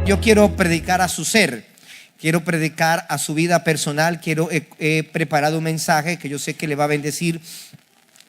Yo quiero predicar a su ser, quiero predicar a su vida personal. He preparado un mensaje que yo sé que le va a bendecir,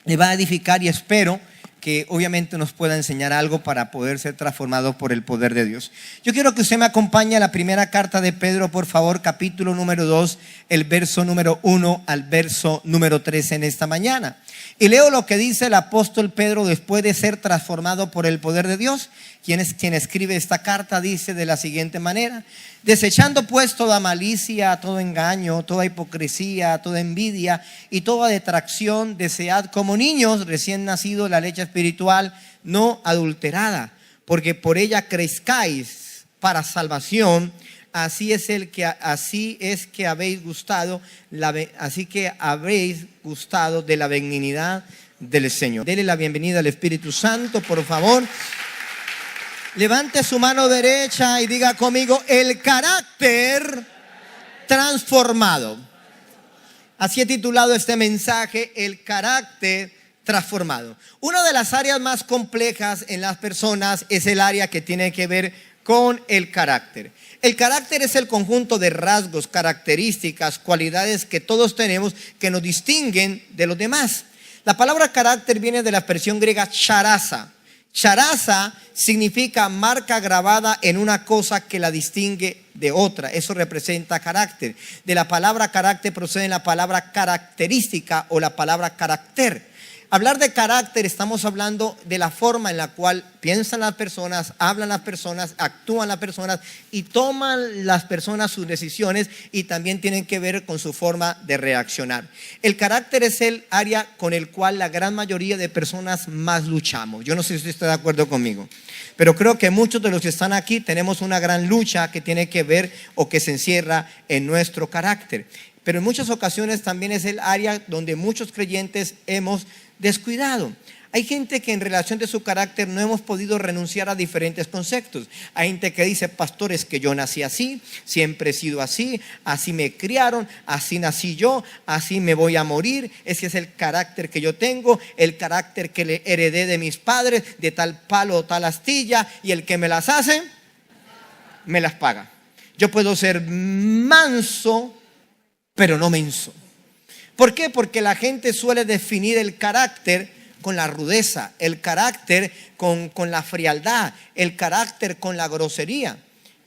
le va a edificar, y espero que obviamente nos pueda enseñar algo para poder ser transformado por el poder de Dios. Yo quiero que usted me acompañe a la primera carta de Pedro, por favor, capítulo número 2, el verso número 1 al verso número 3 en esta mañana. Y leo lo que dice el apóstol Pedro después de ser transformado por el poder de Dios. Quien escribe esta carta dice de la siguiente manera: desechando pues toda malicia, todo engaño, toda hipocresía, toda envidia y toda detracción, desead como niños recién nacidos la leche espiritual no adulterada, porque por ella crezcáis para salvación. Así es que habéis gustado de la benignidad del Señor. Dele la bienvenida al Espíritu Santo, por favor. Levante su mano derecha y diga conmigo: el carácter transformado. Así he titulado este mensaje: el carácter transformado. Una de las áreas más complejas en las personas es el área que tiene que ver con el carácter. El carácter es el conjunto de rasgos, características, cualidades que todos tenemos que nos distinguen de los demás. La palabra carácter viene de la expresión griega charaza. Charaza significa marca grabada en una cosa que la distingue de otra. Eso representa carácter. De la palabra carácter procede la palabra característica o la palabra carácter. Hablar de carácter, estamos hablando de la forma en la cual piensan las personas, hablan las personas, actúan las personas y toman las personas sus decisiones, y también tienen que ver con su forma de reaccionar. El carácter es el área con el cual la gran mayoría de personas más luchamos. Yo no sé si usted está de acuerdo conmigo, pero creo que muchos de los que están aquí tenemos una gran lucha que tiene que ver o que se encierra en nuestro carácter. Pero en muchas ocasiones también es el área donde muchos creyentes hemos descuidado. Hay gente que en relación de su carácter no hemos podido renunciar a diferentes conceptos. Hay gente que dice: pastor, es que yo nací así, siempre he sido así, así me criaron, así nací yo, así me voy a morir. Ese es el carácter que yo tengo, el carácter que le heredé de mis padres, de tal palo o tal astilla, y el que me las hace, me las paga. Yo puedo ser manso, pero no menso. ¿Por qué? Porque la gente suele definir el carácter con la rudeza, el carácter con la frialdad, el carácter con la grosería.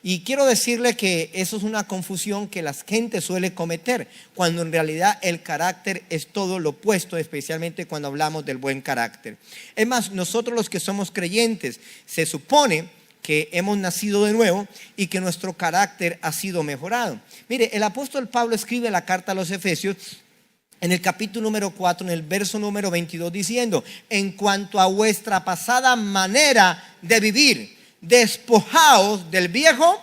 Y quiero decirle que eso es una confusión que la gente suele cometer, cuando en realidad el carácter es todo lo opuesto, especialmente cuando hablamos del buen carácter. Es más, nosotros los que somos creyentes, se supone que hemos nacido de nuevo y que nuestro carácter ha sido mejorado. Mire, el apóstol Pablo escribe la carta a los Efesios en el capítulo número 4, en el verso número 22, diciendo: en cuanto a vuestra pasada manera de vivir, despojaos del viejo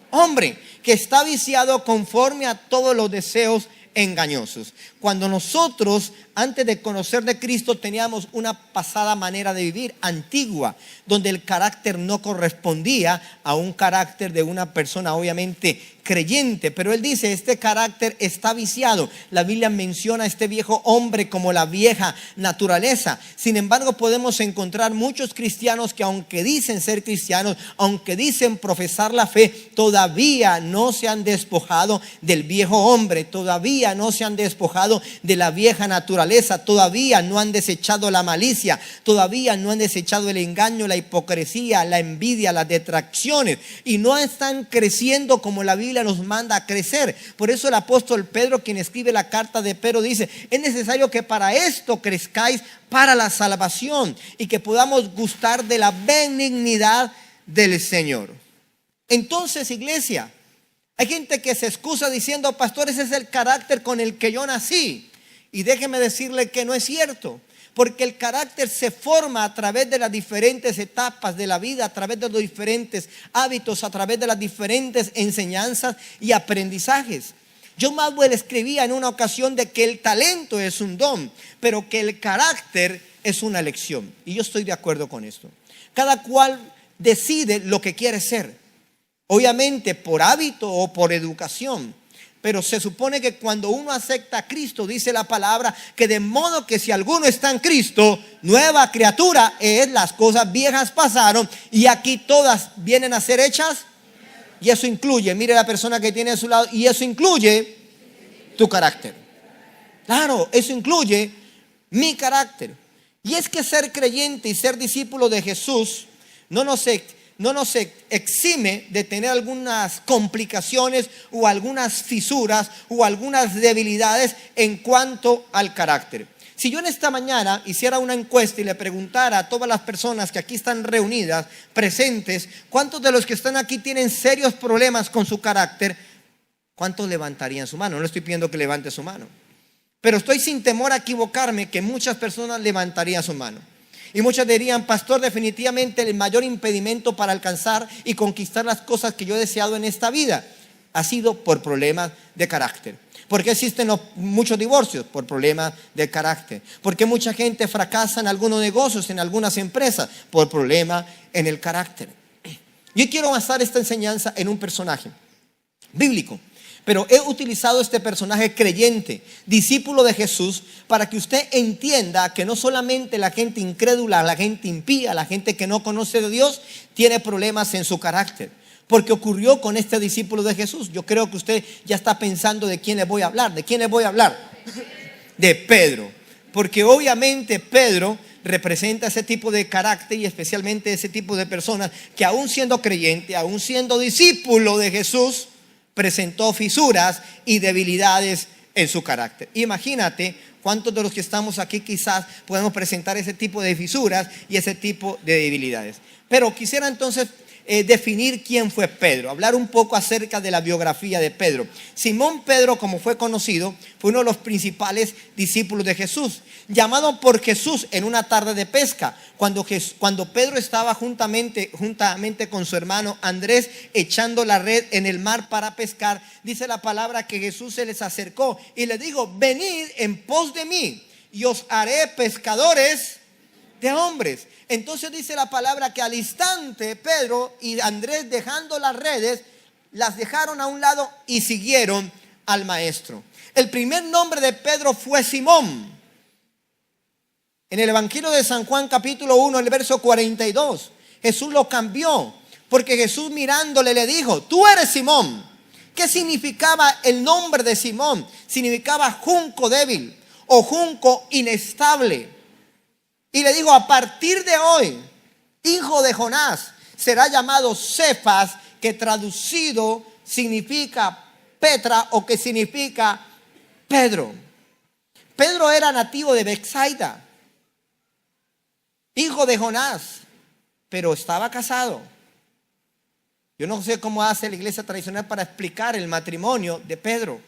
hombre, que está viciado conforme a todos los deseos engañosos. Cuando nosotros, antes de conocer de Cristo, teníamos una pasada manera de vivir antigua, donde el carácter no correspondía a un carácter de una persona obviamente creyente. Pero él dice: este carácter está viciado. La Biblia menciona a este viejo hombre como la vieja naturaleza. Sin embargo, podemos encontrar muchos cristianos que, aunque dicen ser cristianos, aunque dicen profesar la fe, todavía no se han despojado del viejo hombre, todavía no se han despojado de la vieja naturaleza, todavía no han desechado la malicia, todavía no han desechado el engaño, la hipocresía, la envidia, las detracciones, y no están creciendo como la Biblia nos manda a crecer. Por eso el apóstol Pedro, quien escribe la carta de Pedro, dice: es necesario que para esto crezcáis para la salvación, y que podamos gustar de la benignidad del Señor. Entonces, iglesia, hay gente que se excusa diciendo: pastor, ese es el carácter con el que yo nací. Y déjeme decirle que no es cierto, porque el carácter se forma a través de las diferentes etapas de la vida, a través de los diferentes hábitos, a través de las diferentes enseñanzas y aprendizajes. John Maxwell escribía en una ocasión de que el talento es un don, pero que el carácter es una elección. Y yo estoy de acuerdo con esto. Cada cual decide lo que quiere ser, obviamente por hábito o por educación. Pero se supone que cuando uno acepta a Cristo, dice la palabra, que de modo que si alguno está en Cristo, nueva criatura es, las cosas viejas pasaron y aquí todas vienen a ser hechas Y eso incluye, mire la persona que tiene a su lado, y eso incluye tu carácter. Claro, eso incluye mi carácter. Y es que ser creyente y ser discípulo de Jesús no nos exime de tener algunas complicaciones o algunas fisuras o algunas debilidades en cuanto al carácter. Si yo en esta mañana hiciera una encuesta y le preguntara a todas las personas que aquí están reunidas, presentes, ¿cuántos de los que están aquí tienen serios problemas con su carácter? ¿Cuántos levantarían su mano? No le estoy pidiendo que levante su mano, pero estoy sin temor a equivocarme que muchas personas levantarían su mano. Y muchos dirían: pastor, definitivamente el mayor impedimento para alcanzar y conquistar las cosas que yo he deseado en esta vida ha sido por problemas de carácter. ¿Por qué existen muchos divorcios? Por problemas de carácter. ¿Por qué mucha gente fracasa en algunos negocios, en algunas empresas? Por problemas en el carácter. Yo quiero basar esta enseñanza en un personaje bíblico, pero he utilizado este personaje creyente, discípulo de Jesús, para que usted entienda que no solamente la gente incrédula, la gente impía, la gente que no conoce de Dios, tiene problemas en su carácter. Porque ocurrió con este discípulo de Jesús. Yo creo que usted ya está pensando de quién le voy a hablar. ¿De quién le voy a hablar? De Pedro. Porque obviamente Pedro representa ese tipo de carácter y especialmente ese tipo de personas que aún siendo creyente, aún siendo discípulo de Jesús, presentó fisuras y debilidades en su carácter. Imagínate cuántos de los que estamos aquí quizás podemos presentar ese tipo de fisuras y ese tipo de debilidades. Pero quisiera entonces definir quién fue Pedro, hablar un poco acerca de la biografía de Pedro. Simón Pedro, como fue conocido, fue uno de los principales discípulos de Jesús, llamado por Jesús en una tarde de pesca, cuando Pedro estaba juntamente con su hermano Andrés echando la red en el mar para pescar. Dice la palabra que Jesús se les acercó y les dijo: venid en pos de mí y os haré pescadores de hombres. Entonces dice la palabra que al instante Pedro y Andrés, dejando las redes, las dejaron a un lado y siguieron al maestro. El primer nombre de Pedro fue Simón. En el Evangelio de San Juan capítulo 1, el verso 42, Jesús lo cambió, porque Jesús mirándole le dijo: tú eres Simón. ¿Qué significaba el nombre de Simón? Significaba junco débil o junco inestable. Y le dijo: a partir de hoy, hijo de Jonás, será llamado Cefas, que traducido significa Petra o que significa Pedro. Pedro era nativo de Betsaida, hijo de Jonás, pero estaba casado. Yo no sé cómo hace la iglesia tradicional para explicar el matrimonio de Pedro,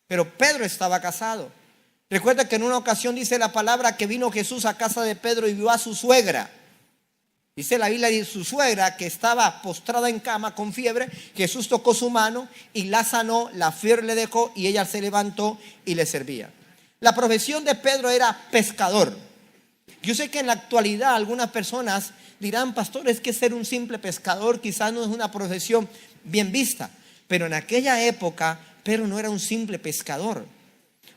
pero Pedro estaba casado. Recuerda que en una ocasión dice la palabra que vino Jesús a casa de Pedro y vio a su suegra. Dice la Biblia de su suegra que estaba postrada en cama con fiebre. Jesús tocó su mano y la sanó, la fiebre le dejó y ella se levantó y le servía. La profesión de Pedro era pescador. Yo sé que en la actualidad algunas personas dirán: pastor, es que ser un simple pescador quizás no es una profesión bien vista. Pero en aquella época Pedro no era un simple pescador.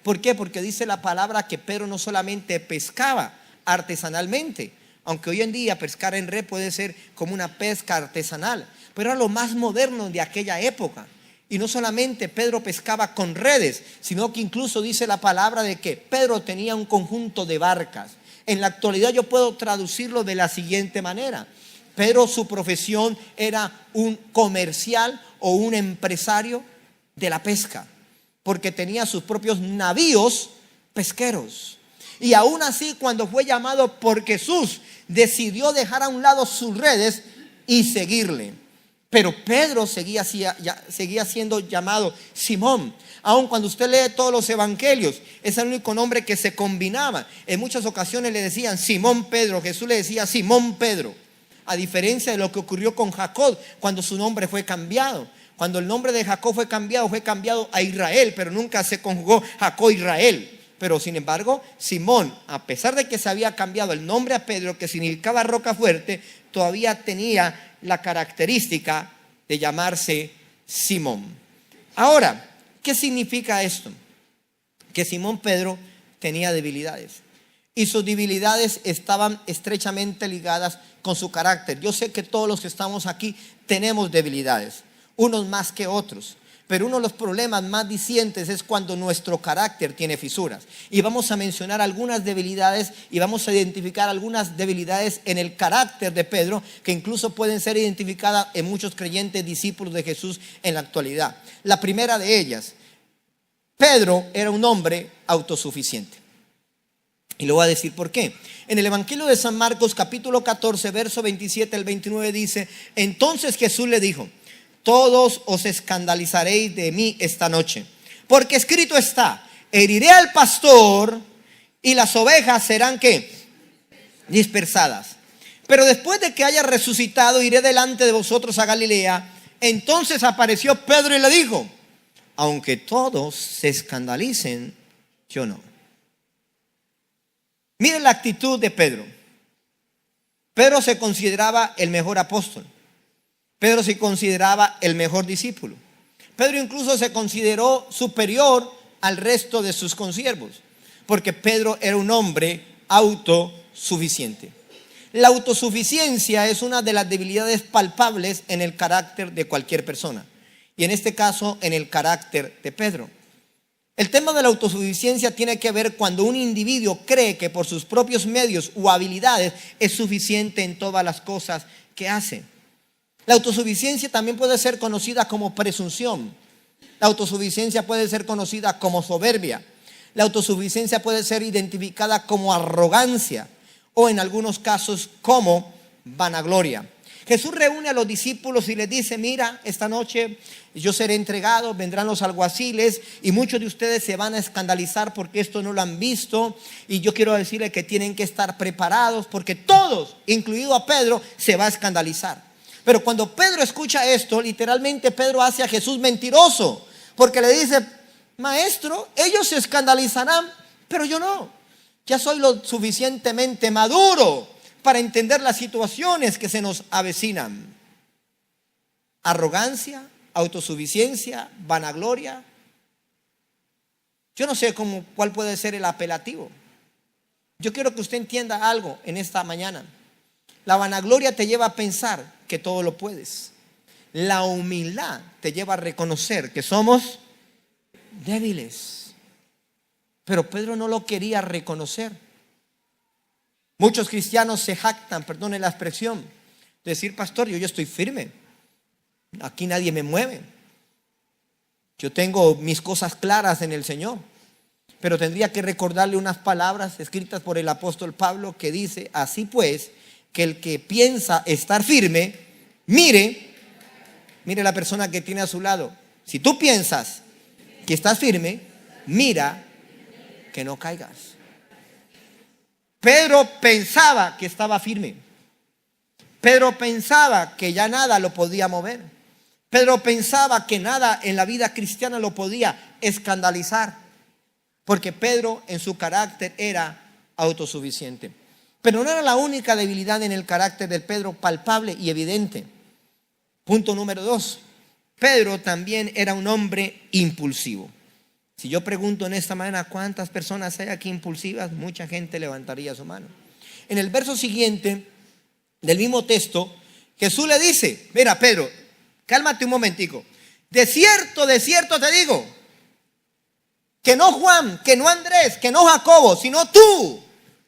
¿Por qué? Porque dice la palabra que Pedro no solamente pescaba artesanalmente, aunque hoy en día pescar en red puede ser como una pesca artesanal, pero era lo más moderno de aquella época. Y no solamente Pedro pescaba con redes, sino que incluso dice la palabra de que Pedro tenía un conjunto de barcas. En la actualidad yo puedo traducirlo de la siguiente manera: Pedro, su profesión era un comercial o un empresario de la pesca, porque tenía sus propios navíos pesqueros. Y aún así, cuando fue llamado por Jesús, decidió dejar a un lado sus redes y seguirle. Pero Pedro seguía siendo llamado Simón. Aun cuando usted lee todos los evangelios, es el único nombre que se combinaba. En muchas ocasiones le decían Simón Pedro, Jesús le decía Simón Pedro. A diferencia de lo que ocurrió con Jacob cuando su nombre fue cambiado. Cuando el nombre de Jacob fue cambiado a Israel, pero nunca se conjugó Jacob Israel. Pero sin embargo, Simón, a pesar de que se había cambiado el nombre a Pedro, que significaba roca fuerte, todavía tenía la característica de llamarse Simón. Ahora, ¿qué significa esto? Que Simón Pedro tenía debilidades. Y sus debilidades estaban estrechamente ligadas con su carácter. Yo sé que todos los que estamos aquí tenemos debilidades. unos más que otros. Pero uno de los problemas más dicientes es cuando nuestro carácter tiene fisuras. Y vamos a mencionar algunas debilidades y vamos a identificar algunas debilidades en el carácter de Pedro que incluso pueden ser identificadas en muchos creyentes discípulos de Jesús en la actualidad. La primera de ellas, Pedro era un hombre autosuficiente. Y le voy a decir por qué. En el Evangelio de San Marcos capítulo 14 verso 27 al 29 dice: entonces Jesús le dijo: todos os escandalizaréis de mí esta noche, porque escrito está: heriré al pastor y las ovejas serán ¿qué? Dispersadas. Pero después de que haya resucitado, iré delante de vosotros a Galilea. Entonces apareció Pedro y le dijo: aunque todos se escandalicen, yo no. Miren la actitud de Pedro. Pedro se consideraba el mejor apóstol. Pedro se consideraba el mejor discípulo. Pedro incluso se consideró superior al resto de sus consiervos, porque Pedro era un hombre autosuficiente. La autosuficiencia es una de las debilidades palpables en el carácter de cualquier persona, y en este caso en el carácter de Pedro. El tema de la autosuficiencia tiene que ver cuando un individuo cree que por sus propios medios o habilidades es suficiente en todas las cosas que hace. La autosuficiencia también puede ser conocida como presunción. La autosuficiencia puede ser conocida como soberbia. La autosuficiencia puede ser identificada como arrogancia o en algunos casos como vanagloria. Jesús reúne a los discípulos y les dice: mira, esta noche yo seré entregado, vendrán los alguaciles y muchos de ustedes se van a escandalizar porque esto no lo han visto, y yo quiero decirles que tienen que estar preparados porque todos, incluido a Pedro, se va a escandalizar. Pero cuando Pedro escucha esto, literalmente Pedro hace a Jesús mentiroso, porque le dice: maestro, ellos se escandalizarán, pero yo no. Ya soy lo suficientemente maduro para entender las situaciones que se nos avecinan. Arrogancia, autosuficiencia, vanagloria. Yo no sé cuál puede ser el apelativo. Yo quiero que usted entienda algo en esta mañana. La vanagloria te lleva a pensar que todo lo puedes. La humildad te lleva a reconocer que somos débiles. Pero Pedro no lo quería reconocer. Muchos cristianos se jactan, perdone la expresión, de decir: pastor, yo estoy firme. Aquí nadie me mueve. Yo tengo mis cosas claras en el Señor. Pero tendría que recordarle unas palabras escritas por el apóstol Pablo que dice: así pues, que el que piensa estar firme, mire la persona que tiene a su lado. Si tú piensas que estás firme, mira que no caigas. Pedro pensaba que estaba firme. Pedro pensaba que ya nada lo podía mover. Pedro pensaba que nada en la vida cristiana lo podía escandalizar, porque Pedro en su carácter era autosuficiente. Pero no era la única debilidad en el carácter de Pedro palpable y evidente. Punto número 2. Pedro también era un hombre impulsivo. Si yo pregunto en esta mañana cuántas personas hay aquí impulsivas, mucha gente levantaría su mano. En el verso siguiente del mismo texto, Jesús le dice: mira, Pedro, cálmate un momentico. De cierto te digo, que no Juan, que no Andrés, que no Jacobo, sino tú,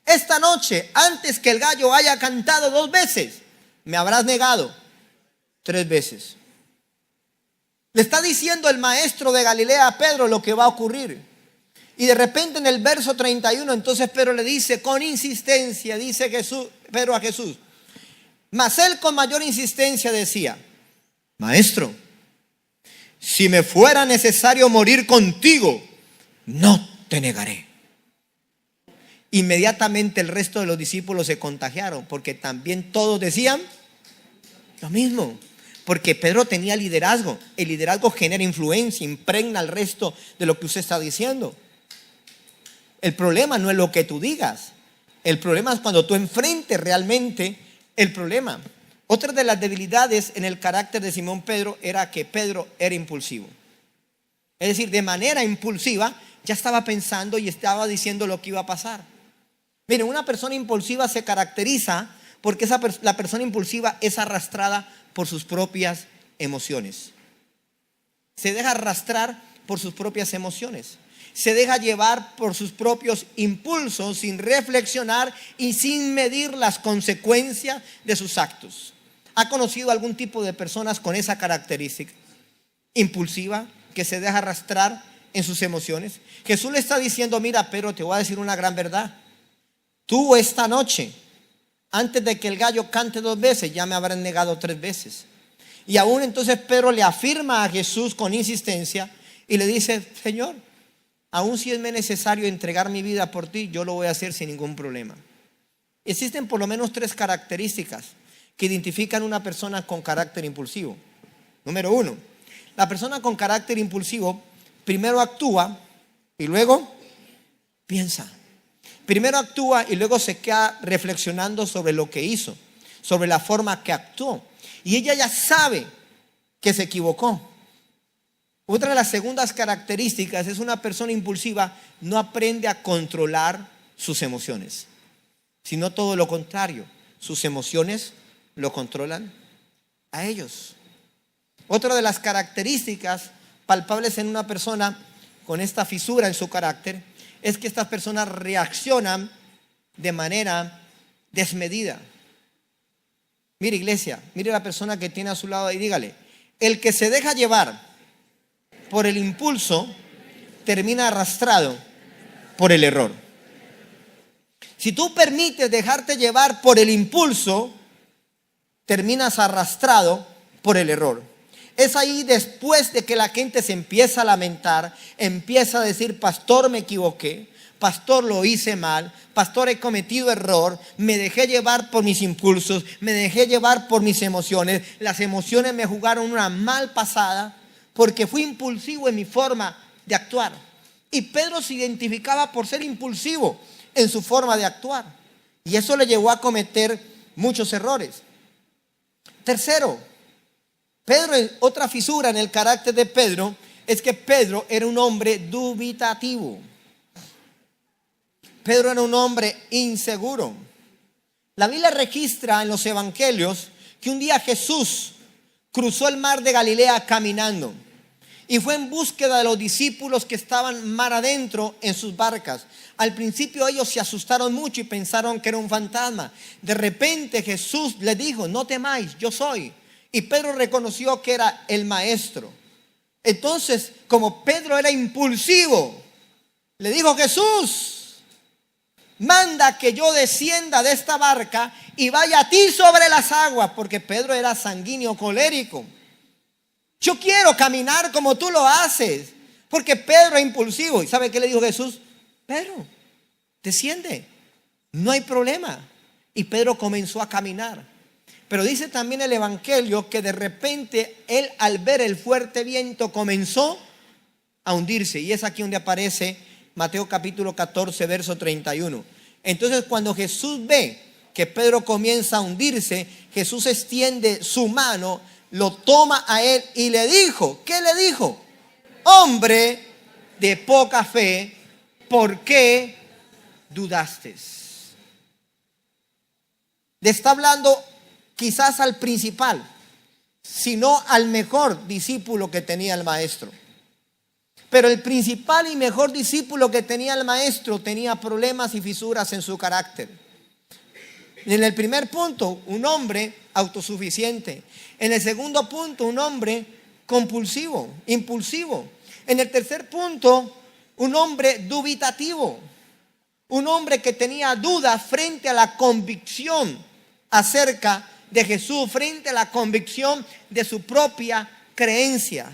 esta noche, antes que el gallo haya cantado 2 veces, me habrás negado 3 veces. Le está diciendo el maestro de Galilea a Pedro lo que va a ocurrir. Y de repente en el verso 31, entonces Pedro le dice con insistencia, dice Pedro a Jesús. Mas él con mayor insistencia decía: maestro, si me fuera necesario morir contigo, no te negaré. Inmediatamente el resto de los discípulos se contagiaron, porque también todos decían lo mismo. Porque Pedro tenía liderazgo. El liderazgo genera influencia, impregna al resto de lo que usted está diciendo. El problema no es lo que tú digas. El problema es cuando tú enfrentes realmente el problema. Otra de las debilidades en el carácter de Simón Pedro era que Pedro era impulsivo. Es decir, de manera impulsiva ya estaba pensando y estaba diciendo lo que iba a pasar. Miren, una persona impulsiva se caracteriza porque la persona impulsiva es arrastrada por sus propias emociones. se deja arrastrar por sus propias emociones. Se deja llevar por sus propios impulsos sin reflexionar y sin medir las consecuencias de sus actos. ¿Ha conocido algún tipo de personas con esa característica? Impulsiva, que se deja arrastrar en sus emociones. Jesús le está diciendo, mira, pero te voy a decir una gran verdad. Tú esta noche, antes de que el gallo cante 2 veces, ya me habrán negado 3 veces. Y aún entonces Pedro le afirma a Jesús con insistencia y le dice, Señor, aún si es necesario entregar mi vida por ti, yo lo voy a hacer sin ningún problema. Existen por lo menos 3 características que identifican una persona con carácter impulsivo. Número 1, la persona con carácter impulsivo primero actúa y luego piensa. Primero actúa y luego se queda reflexionando sobre lo que hizo, sobre la forma que actuó. Y ella ya sabe que se equivocó. Otra de las segundas características es una persona impulsiva no aprende a controlar sus emociones, sino todo lo contrario, sus emociones lo controlan a ellos. Otra de las características palpables en una persona con esta fisura en su carácter es que estas personas reaccionan de manera desmedida. Mire, iglesia, mire a la persona que tiene a su lado y dígale, el que se deja llevar por el impulso termina arrastrado por el error. Si tú permites dejarte llevar por el impulso, terminas arrastrado por el error. Es ahí después de que la gente se empieza a lamentar, empieza a decir, pastor, me equivoqué, pastor, lo hice mal, pastor, he cometido error, me dejé llevar por mis impulsos, me dejé llevar por mis emociones, las emociones me jugaron una mal pasada porque fui impulsivo en mi forma de actuar. Y Pedro se identificaba por ser impulsivo en su forma de actuar y eso le llevó a cometer muchos errores. Tercero, otra fisura en el carácter de Pedro es que Pedro era un hombre dubitativo. Pedro era un hombre inseguro. La Biblia registra en los evangelios que un día Jesús cruzó el mar de Galilea caminando y fue en búsqueda de los discípulos que estaban mar adentro en sus barcas. Al principio ellos se asustaron mucho y pensaron que era un fantasma. De repente Jesús les dijo, no temáis, yo soy. Y Pedro reconoció que era el maestro. Entonces, como Pedro era impulsivo, le dijo, Jesús, manda que yo descienda de esta barca y vaya a ti sobre las aguas, porque Pedro era sanguíneo, colérico. Yo quiero caminar como tú lo haces, porque Pedro es impulsivo. ¿Y sabe qué le dijo Jesús? Pedro, desciende, no hay problema. Y Pedro comenzó a caminar. Pero dice también el evangelio que de repente él, al ver el fuerte viento, comenzó a hundirse. Y es aquí donde aparece Mateo capítulo 14, verso 31. Entonces cuando Jesús ve que Pedro comienza a hundirse, Jesús extiende su mano, lo toma a él y le dijo, ¿qué le dijo? Hombre de poca fe, ¿por qué dudaste? Le está hablando quizás al principal, sino al mejor discípulo que tenía el maestro. Pero el principal y mejor discípulo que tenía el maestro tenía problemas y fisuras en su carácter. En el primer punto, un hombre autosuficiente. En el segundo punto, un hombre compulsivo, impulsivo. En el tercer punto, un hombre dubitativo. Un hombre que tenía dudas frente a la convicción acerca de Jesús, frente a la convicción de su propia creencia.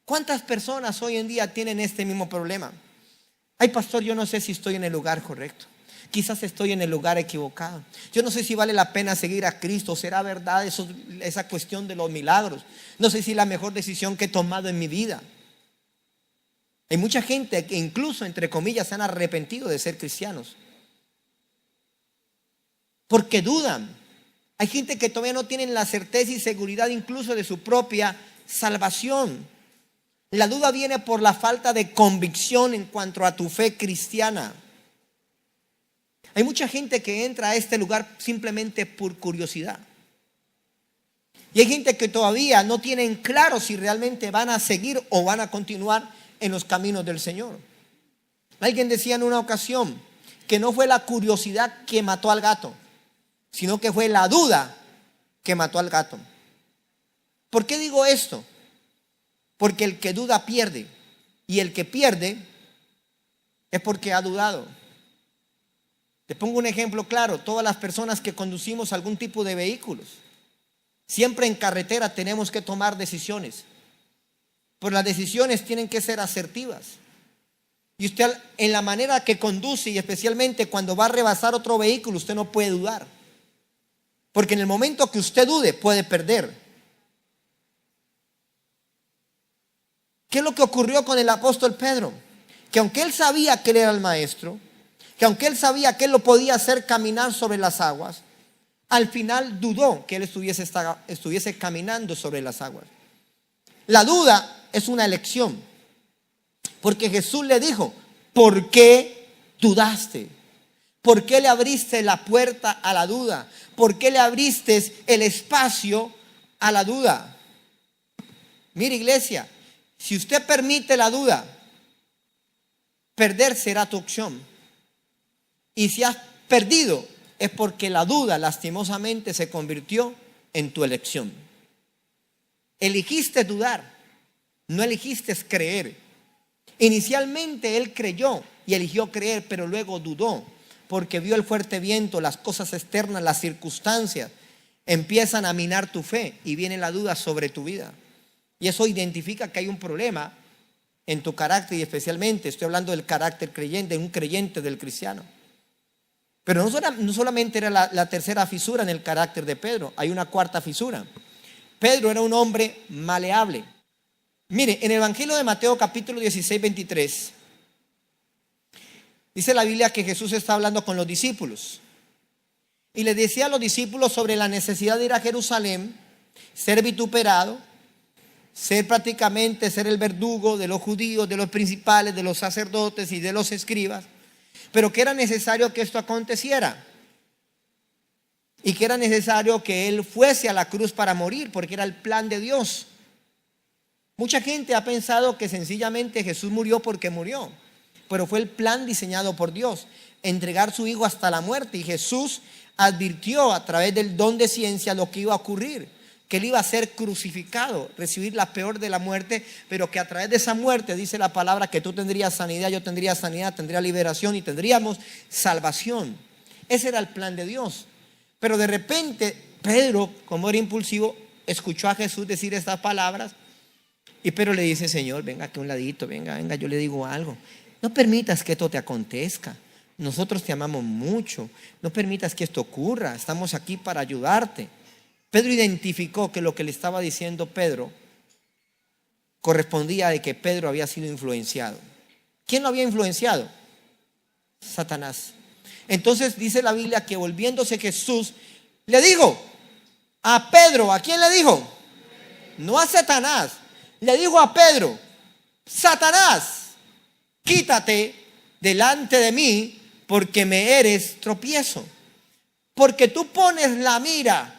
¿Cuántas personas hoy en día tienen este mismo problema? Ay, pastor, yo no sé si estoy en el lugar correcto. Quizás estoy en el lugar equivocado. Yo no sé si vale la pena seguir a Cristo. ¿Será verdad esa cuestión de los milagros? No sé si es la mejor decisión que he tomado en mi vida. Hay mucha gente que incluso, entre comillas, se han arrepentido de ser cristianos porque dudan. Hay gente que todavía no tienen la certeza y seguridad incluso de su propia salvación. La duda viene por la falta de convicción en cuanto a tu fe cristiana. Hay mucha gente que entra a este lugar simplemente por curiosidad. Y hay gente que todavía no tienen claro si realmente van a seguir o van a continuar en los caminos del Señor. Alguien decía en una ocasión que no fue la curiosidad que mató al gato, sino que fue la duda que mató al gato. ¿Por qué digo esto? Porque el que duda pierde, y el que pierde es porque ha dudado. Te pongo un ejemplo claro: todas las personas que conducimos algún tipo de vehículos, siempre en carretera tenemos que tomar decisiones, pero las decisiones tienen que ser asertivas. Y usted, en la manera que conduce, y especialmente cuando va a rebasar otro vehículo, usted no puede dudar, porque en el momento que usted dude puede perder. ¿Qué es lo que ocurrió con el apóstol Pedro? Que aunque él sabía que él era el maestro, que aunque él sabía que él lo podía hacer caminar sobre las aguas, al final dudó que él estuviese caminando sobre las aguas. La duda es una elección, porque Jesús le dijo: ¿por qué dudaste? ¿Por qué le abriste la puerta a la duda? ¿Por qué le abriste el espacio a la duda? Mire, iglesia, si usted permite la duda, perder será tu opción. Y si has perdido, es porque la duda lastimosamente se convirtió en tu elección. Elegiste dudar, no elegiste creer. Inicialmente él creyó y eligió creer, pero luego dudó, porque vio el fuerte viento, las cosas externas, las circunstancias empiezan a minar tu fe y viene la duda sobre tu vida. Y eso identifica que hay un problema en tu carácter, y especialmente estoy hablando del carácter creyente, de un creyente, del cristiano. Pero no solamente era la tercera fisura en el carácter de Pedro, hay una cuarta fisura. Pedro era un hombre maleable. Mire, en el Evangelio de Mateo capítulo 16, 23, dice la Biblia que Jesús está hablando con los discípulos y les decía a los discípulos sobre la necesidad de ir a Jerusalén, ser vituperado, ser el verdugo de los judíos, de los principales, de los sacerdotes y de los escribas, pero que era necesario que esto aconteciera y que era necesario que él fuese a la cruz para morir, porque era el plan de Dios. Mucha gente ha pensado que sencillamente Jesús murió porque murió, pero fue el plan diseñado por Dios, entregar su hijo hasta la muerte. Y Jesús advirtió a través del don de ciencia lo que iba a ocurrir, que él iba a ser crucificado, recibir la peor de la muerte, pero que a través de esa muerte, dice la palabra, que tú tendrías sanidad, yo tendría sanidad, tendría liberación y tendríamos salvación. Ese era el plan de Dios. Pero de repente Pedro, como era impulsivo, escuchó a Jesús decir estas palabras, y Pedro le dice: Señor, venga aquí a un ladito, venga, yo le digo algo. No permitas que esto te acontezca. Nosotros te amamos mucho. No permitas que esto ocurra. Estamos aquí para ayudarte. Pedro identificó que lo que le estaba diciendo Pedro correspondía de que Pedro había sido influenciado. ¿Quién lo había influenciado? Satanás. Entonces dice la Biblia que volviéndose Jesús le dijo a Pedro: ¿a quién le dijo? No a Satanás. Le dijo a Pedro: Satanás, quítate delante de mí, porque me eres tropiezo. Porque tú pones la mira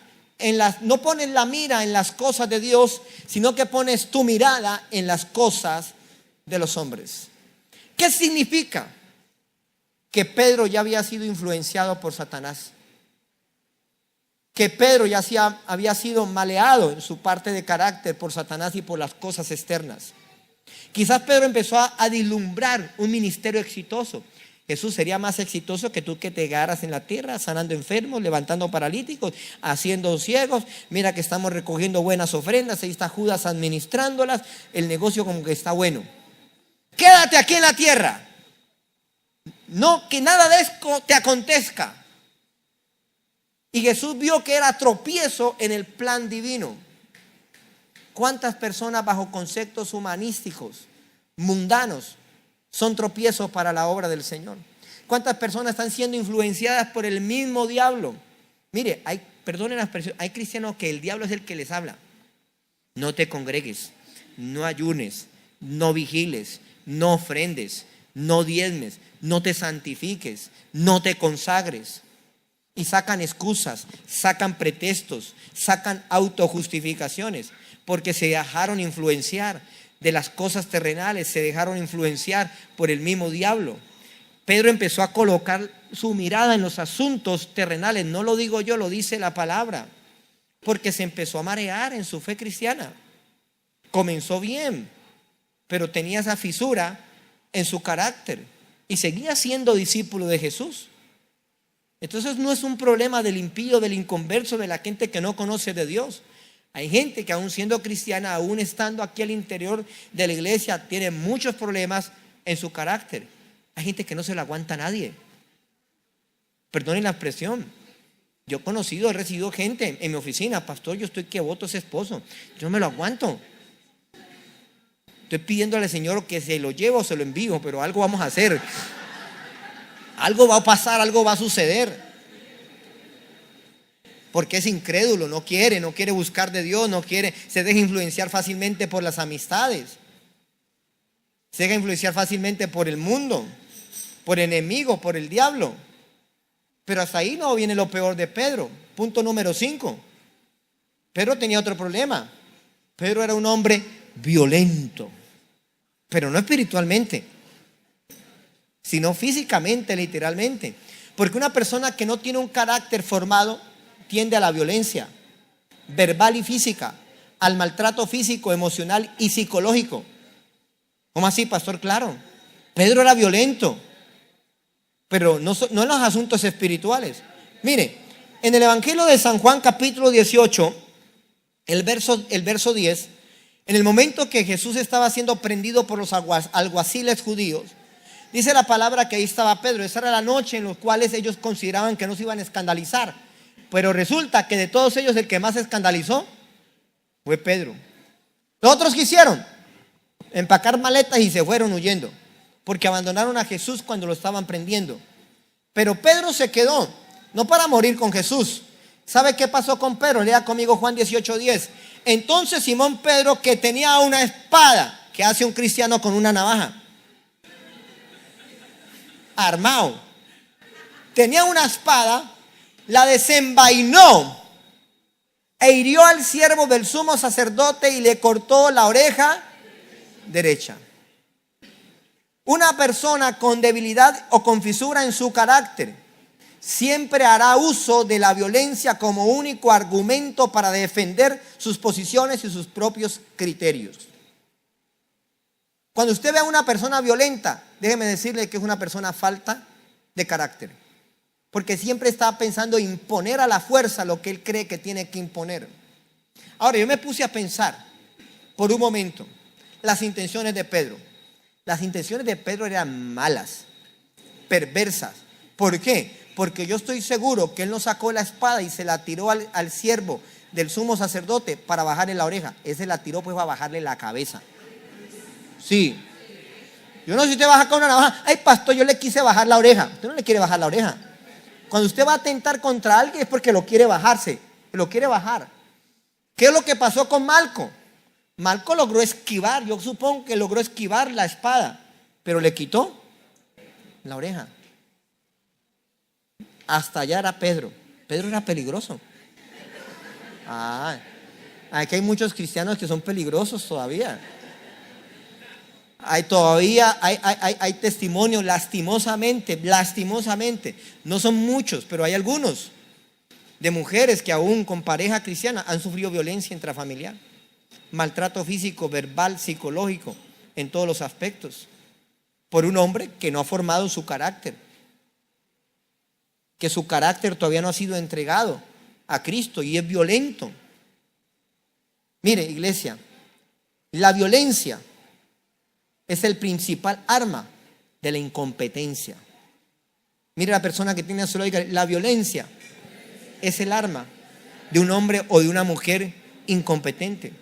no pones la mira en las cosas de Dios, sino que pones tu mirada en las cosas de los hombres. ¿Qué significa? Que Pedro ya había sido influenciado por Satanás, que Pedro ya había sido maleado en su parte de carácter por Satanás y por las cosas externas. Quizás Pedro empezó a vislumbrar un ministerio exitoso. Jesús sería más exitoso que tú, que te agarras en la tierra, sanando enfermos, levantando paralíticos, haciendo ciegos. Mira que estamos recogiendo buenas ofrendas, ahí está Judas administrándolas, el negocio como que está bueno. Quédate aquí en la tierra, no que nada de esto te acontezca. Y Jesús vio que era tropiezo en el plan divino. ¿Cuántas personas bajo conceptos humanísticos, mundanos, son tropiezos para la obra del Señor? ¿Cuántas personas están siendo influenciadas por el mismo diablo? Mire, perdonen las personas, hay cristianos que el diablo es el que les habla: no te congregues, no ayunes, no vigiles, no ofrendes, no diezmes, no te santifiques, no te consagres. y sacan excusas, sacan pretextos, sacan autojustificaciones, porque se dejaron influenciar de las cosas terrenales, se dejaron influenciar por el mismo diablo. Pedro empezó a colocar su mirada en los asuntos terrenales, no lo digo yo, lo dice la palabra, porque se empezó a marear en su fe cristiana. Comenzó bien, pero tenía esa fisura en su carácter y seguía siendo discípulo de Jesús. Entonces no es un problema del impío, del inconverso, de la gente que no conoce de Dios. Hay gente que aún siendo cristiana, aún estando aquí al interior de la iglesia, tiene muchos problemas en su carácter. Hay gente que no se la aguanta a nadie. Perdonen la expresión. Yo he recibido gente en mi oficina: pastor, yo estoy que voto a ese esposo, yo no me lo aguanto. Estoy pidiéndole al Señor que se lo lleve o se lo envío, pero algo vamos a hacer. Algo va a pasar, algo va a suceder. Porque es incrédulo, no quiere buscar de Dios, se deja influenciar fácilmente por las amistades. Se deja influenciar fácilmente por el mundo, por enemigos, por el diablo. Pero hasta ahí no viene lo peor de Pedro. Punto número 5. Pedro tenía otro problema. Pedro era un hombre violento, pero no espiritualmente, sino físicamente, literalmente. Porque una persona que no tiene un carácter formado tiende a la violencia verbal y física, al maltrato físico, emocional y psicológico. ¿Cómo así, pastor? Claro, Pedro era violento, pero no en los asuntos espirituales. Mire, en el Evangelio de San Juan capítulo 18, el verso 10, en el momento que Jesús estaba siendo prendido por los alguaciles judíos, dice la palabra que ahí estaba Pedro. Esa era la noche en la cual ellos consideraban que no se iban a escandalizar. Pero resulta que de todos ellos el que más se escandalizó fue Pedro. Los otros ¿qué hicieron? Empacar maletas y se fueron huyendo, porque abandonaron a Jesús cuando lo estaban prendiendo. Pero Pedro se quedó, no para morir con Jesús. ¿Sabe qué pasó con Pedro? Lea conmigo Juan 18:10. Entonces Simón Pedro, que tenía una espada, ¿qué hace un cristiano con una navaja? Armado. Tenía una espada, la desenvainó e hirió al siervo del sumo sacerdote y le cortó la oreja derecha. Una persona con debilidad o con fisura en su carácter siempre hará uso de la violencia como único argumento para defender sus posiciones y sus propios criterios. Cuando usted ve a una persona violenta, déjeme decirle que es una persona falta de carácter, porque siempre está pensando imponer a la fuerza lo que él cree que tiene que imponer. Ahora, yo me puse a pensar por un momento las intenciones de Pedro. Las intenciones de Pedro eran malas, perversas. ¿Por qué? Porque yo estoy seguro que él no sacó la espada y se la tiró al siervo del sumo sacerdote para bajarle la oreja. Él se la tiró pues para bajarle la cabeza. Sí. Yo no sé si usted baja con una navaja. Ay, pastor, yo le quise bajar la oreja. Usted no le quiere bajar la oreja. Cuando usted va a atentar contra alguien es porque lo quiere lo quiere bajar. ¿Qué es lo que pasó con Malco? Malco logró esquivar, yo supongo que logró esquivar la espada, pero le quitó la oreja. Hasta allá era Pedro. Pedro era peligroso. Aquí hay muchos cristianos que son peligrosos todavía. Hay testimonios, lastimosamente, no son muchos, pero hay algunos de mujeres que aún con pareja cristiana han sufrido violencia intrafamiliar, maltrato físico, verbal, psicológico, en todos los aspectos, por un hombre que no ha formado su carácter, que su carácter todavía no ha sido entregado a Cristo y es violento. Mire, iglesia, la violencia es el principal arma de la incompetencia. Mire la persona que tiene a su lado, la violencia es el arma de un hombre o de una mujer incompetente.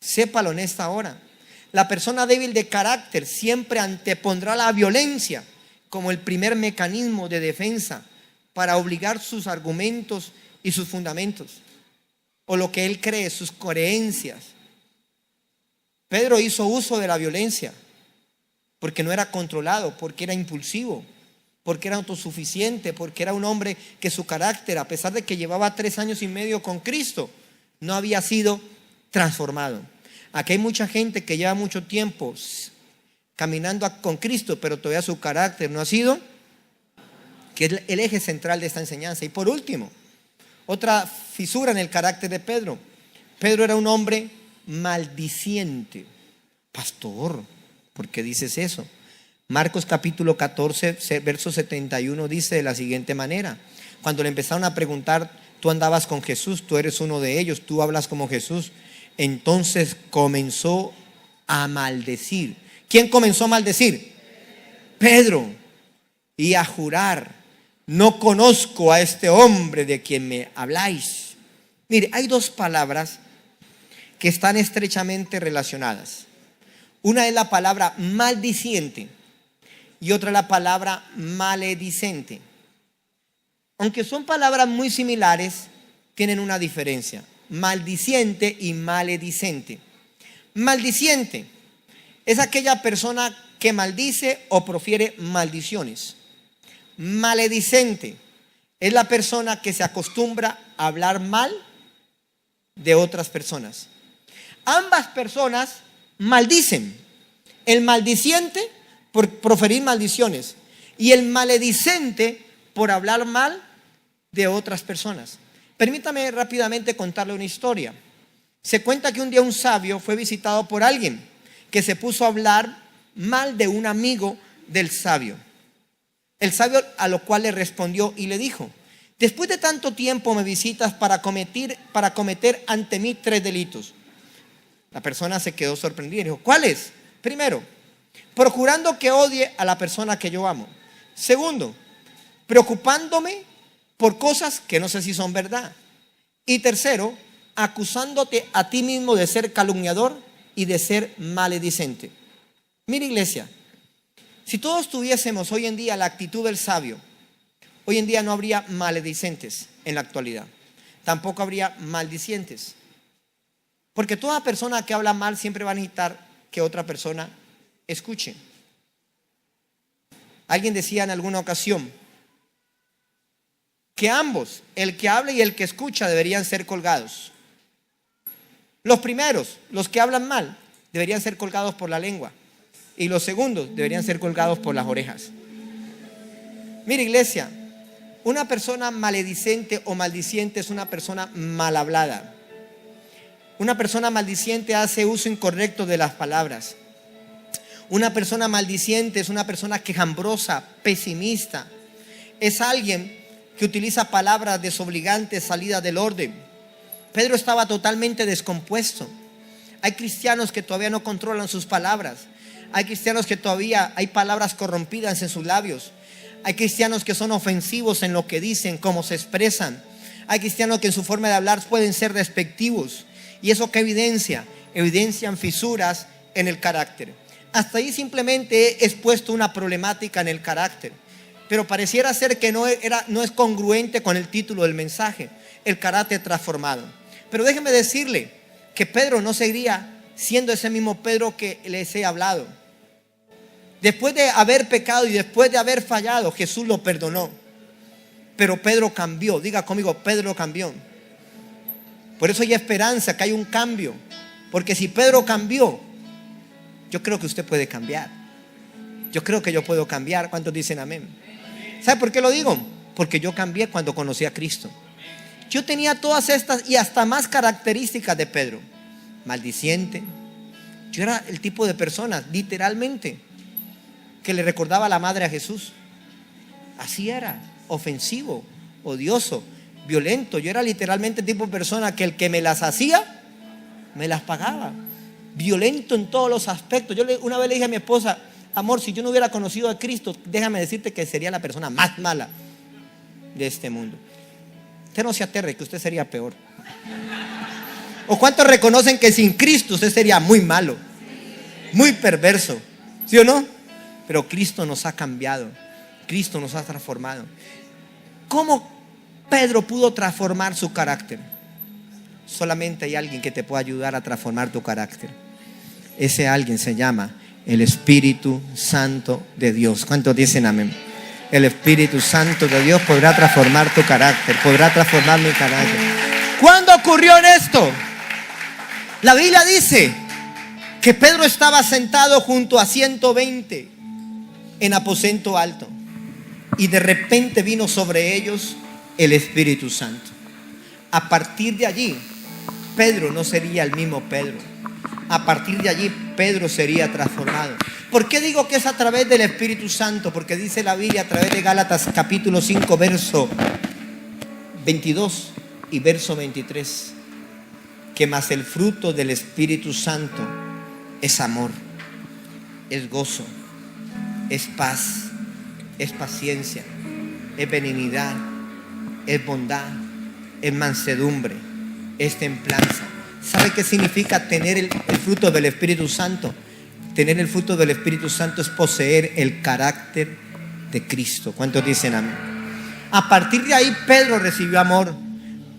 Sépalo en esta hora. La persona débil de carácter siempre antepondrá la violencia como el primer mecanismo de defensa para obligar sus argumentos y sus fundamentos, o lo que él cree, sus creencias. Pedro hizo uso de la violencia porque no era controlado, porque era impulsivo, porque era autosuficiente, porque era un hombre que su carácter, a pesar de que llevaba 3 años y medio con Cristo, no había sido transformado. Aquí hay mucha gente que lleva mucho tiempo caminando con Cristo, pero todavía su carácter no ha sido, que es el eje central de esta enseñanza. Y por último, otra fisura en el carácter de Pedro. Pedro era un hombre maldiciente. Pastor, ¿por qué dices eso? Marcos capítulo 14, verso 71 dice de la siguiente manera: cuando le empezaron a preguntar, tú andabas con Jesús, tú eres uno de ellos, tú hablas como Jesús, entonces comenzó a maldecir. ¿Quién comenzó a maldecir? Pedro. Y a jurar: no conozco a este hombre de quien me habláis. Mire, hay 2 palabras que están estrechamente relacionadas. Una es la palabra maldiciente y otra es la palabra maledicente. Aunque son palabras muy similares, tienen una diferencia: maldiciente y maledicente. Maldiciente es aquella persona que maldice o profiere maldiciones. Maledicente es la persona que se acostumbra a hablar mal de otras personas. Ambas personas maldicen. El maldiciente por proferir maldiciones y el maledicente por hablar mal de otras personas. Permítame rápidamente contarle una historia. Se cuenta que un día un sabio fue visitado por alguien que se puso a hablar mal de un amigo del sabio. El sabio a lo cual le respondió y le dijo: después de tanto tiempo me visitas para cometer ante mí 3 delitos. La persona se quedó sorprendida y dijo: ¿cuáles? Primero, procurando que odie a la persona que yo amo. Segundo, preocupándome por cosas que no sé si son verdad. Y tercero, acusándote a ti mismo de ser calumniador y de ser maledicente. Mira, iglesia, si todos tuviésemos hoy en día la actitud del sabio, hoy en día no habría maledicentes en la actualidad. Tampoco habría maldicientes. Porque toda persona que habla mal siempre va a necesitar que otra persona escuche. Alguien decía en alguna ocasión que ambos, el que habla y el que escucha, deberían ser colgados. Los primeros, los que hablan mal, deberían ser colgados por la lengua. Y los segundos deberían ser colgados por las orejas. Mira, iglesia, una persona maledicente o maldiciente es una persona mal hablada. Una persona maldiciente hace uso incorrecto de las palabras. Una persona maldiciente es una persona quejambrosa, pesimista. Es alguien que utiliza palabras desobligantes, salidas del orden. Pedro estaba totalmente descompuesto. Hay cristianos que todavía no controlan sus palabras. Hay cristianos que todavía hay palabras corrompidas en sus labios. Hay cristianos que son ofensivos en lo que dicen, cómo se expresan. Hay cristianos que en su forma de hablar pueden ser despectivos. ¿Y eso qué evidencia? Evidencian fisuras en el carácter. Hasta ahí simplemente he expuesto una problemática en el carácter. Pero pareciera ser que no es congruente con el título del mensaje: el carácter transformado. Pero déjeme decirle que Pedro no seguiría siendo ese mismo Pedro que les he hablado. Después de haber pecado y después de haber fallado, Jesús lo perdonó. Pero Pedro cambió. Diga conmigo: Pedro cambió. Por eso hay esperanza, que hay un cambio. Porque si Pedro cambió, yo creo que usted puede cambiar. Yo creo que yo puedo cambiar. ¿Cuántos dicen amén? ¿Sabe por qué lo digo? Porque yo cambié cuando conocí a Cristo. Yo tenía todas estas y hasta más características de Pedro. Maldiciente. Yo era el tipo de persona, literalmente, que le recordaba a la madre a Jesús. Así era, ofensivo, odioso, violento. Yo era literalmente el tipo de persona que el que me las hacía, me las pagaba. Violento en todos los aspectos. Una vez le dije a mi esposa: amor, si yo no hubiera conocido a Cristo, déjame decirte que sería la persona más mala de este mundo. Usted no se aterre, que usted sería peor. ¿O cuántos reconocen que sin Cristo usted sería muy malo, muy perverso? ¿Sí o no? Pero Cristo nos ha cambiado. Cristo nos ha transformado. ¿Cómo Pedro pudo transformar su carácter? Solamente hay alguien que te puede ayudar a transformar tu carácter. Ese alguien se llama el Espíritu Santo de Dios. ¿Cuántos dicen amén? el Espíritu Santo de Dios podrá transformar tu carácter, podrá transformar mi carácter. ¿Cuándo ocurrió esto? La Biblia dice que Pedro estaba sentado junto a 120 en aposento alto y de repente vino sobre ellos el Espíritu Santo. A partir de allí, Pedro no sería el mismo Pedro. A partir de allí, Pedro sería transformado. ¿Por qué digo que es a través del Espíritu Santo? Porque dice la Biblia a través de Gálatas capítulo 5, verso 22 y verso 23, que más el fruto del Espíritu Santo es amor, es gozo, es paz, es paciencia, es benignidad, es bondad, es mansedumbre, es templanza. ¿Sabe qué significa tener el fruto del Espíritu Santo? Tener el fruto del Espíritu Santo es poseer el carácter de Cristo. ¿Cuántos dicen amén? A partir de ahí Pedro recibió amor,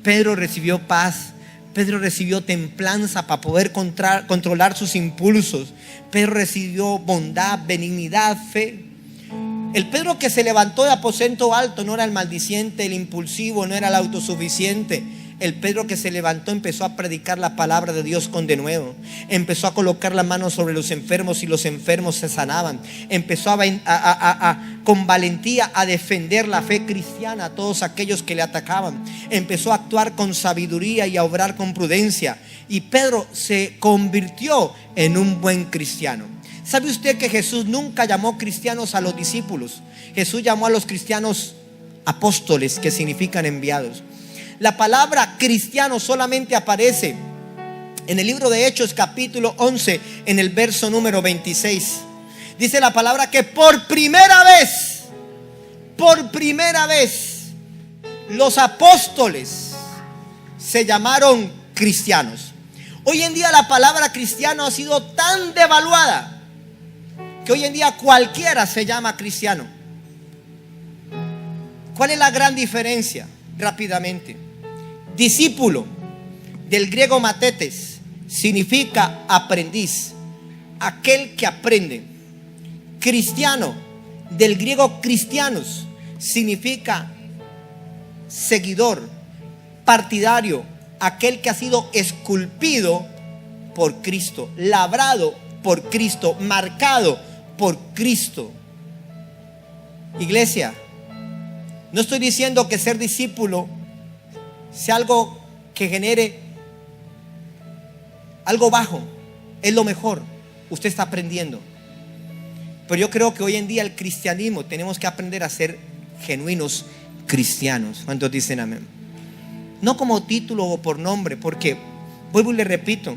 Pedro recibió paz, Pedro recibió templanza para poder controlar sus impulsos. Pedro recibió bondad, benignidad, fe. El Pedro que se levantó de aposento alto no era el maldiciente, el impulsivo, no era el autosuficiente. El Pedro que se levantó empezó a predicar la palabra de Dios con denuedo. Empezó a colocar la mano sobre los enfermos y los enfermos se sanaban. Empezó con valentía a defender la fe cristiana a todos aquellos que le atacaban. Empezó a actuar con sabiduría y a obrar con prudencia. Y Pedro se convirtió en un buen cristiano. ¿Sabe usted que Jesús nunca llamó cristianos a los discípulos? Jesús llamó a los cristianos apóstoles, que significan enviados. La palabra cristiano solamente aparece en el libro de Hechos capítulo 11 en el verso número 26. Dice la palabra que por primera vez los apóstoles se llamaron cristianos. Hoy en día la palabra cristiano ha sido tan devaluada que hoy en día cualquiera se llama cristiano. ¿Cuál es la gran diferencia? Rápidamente. Discípulo, del griego matetes, significa aprendiz, aquel que aprende. Cristiano, del griego cristianos, significa seguidor, partidario, aquel que ha sido esculpido por Cristo, labrado por Cristo, marcado por Cristo. Iglesia, no estoy diciendo que ser discípulo sea algo que genere algo bajo. Es lo mejor. Usted está aprendiendo. Pero yo creo que hoy en día el cristianismo tenemos que aprender a ser genuinos cristianos. ¿Cuántos dicen amén? No como título o por nombre, porque vuelvo y le repito,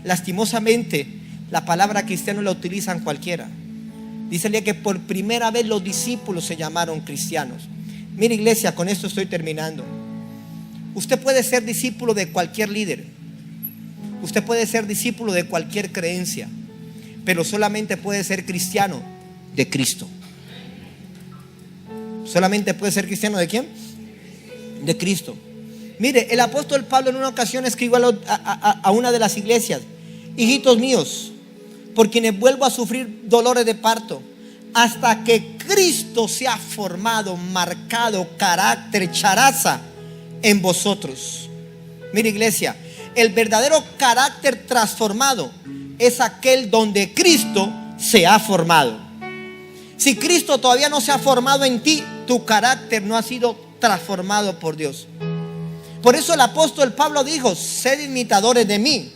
lastimosamente la palabra cristiano la utilizan cualquiera. Dice que por primera vez los discípulos se llamaron cristianos. Mira, iglesia, con esto estoy terminando. Usted puede ser discípulo de cualquier líder. Usted puede ser discípulo de cualquier creencia, pero solamente puede ser cristiano de Cristo. Solamente puede ser cristiano ¿de quién? De Cristo. Mire, el apóstol Pablo en una ocasión escribió a una de las iglesias: hijitos míos, por quienes vuelvo a sufrir dolores de parto, hasta que Cristo sea formado, marcado, carácter, charaza en vosotros. Mira, iglesia, el verdadero carácter transformado es aquel donde Cristo se ha formado. Si Cristo todavía no se ha formado en ti, tu carácter no ha sido transformado por Dios. Por eso el apóstol Pablo dijo: sed imitadores de mí,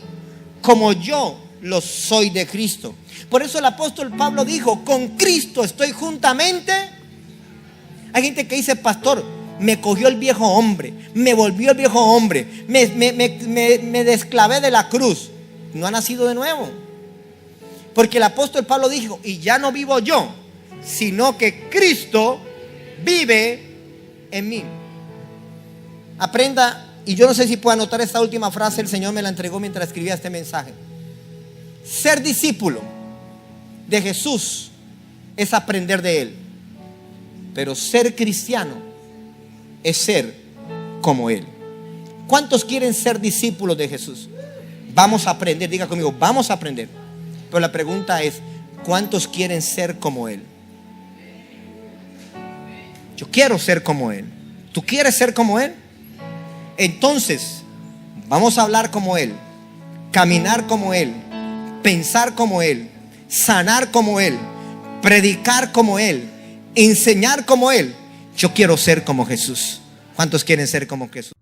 como yo lo soy de Cristo. Por eso el apóstol Pablo dijo: con Cristo estoy juntamente. Hay gente que dice: pastor, me cogió el viejo hombre, me volvió el viejo hombre, me desclavé de la cruz. No ha nacido de nuevo. Porque el apóstol Pablo dijo: y ya no vivo yo, sino que Cristo vive en mí. Aprenda, y yo no sé si puedo anotar esta última frase, el Señor me la entregó mientras escribía este mensaje. Ser discípulo de Jesús es aprender de Él, pero ser cristiano es ser como Él. ¿Cuántos quieren ser discípulos de Jesús? Vamos a aprender, diga conmigo, vamos a aprender. Pero la pregunta es: ¿cuántos quieren ser como Él? Yo quiero ser como Él. ¿Tú quieres ser como Él? Entonces, vamos a hablar como Él, caminar como Él, pensar como Él, sanar como Él, predicar como Él, enseñar como Él. Yo quiero ser como Jesús. ¿Cuántos quieren ser como Jesús?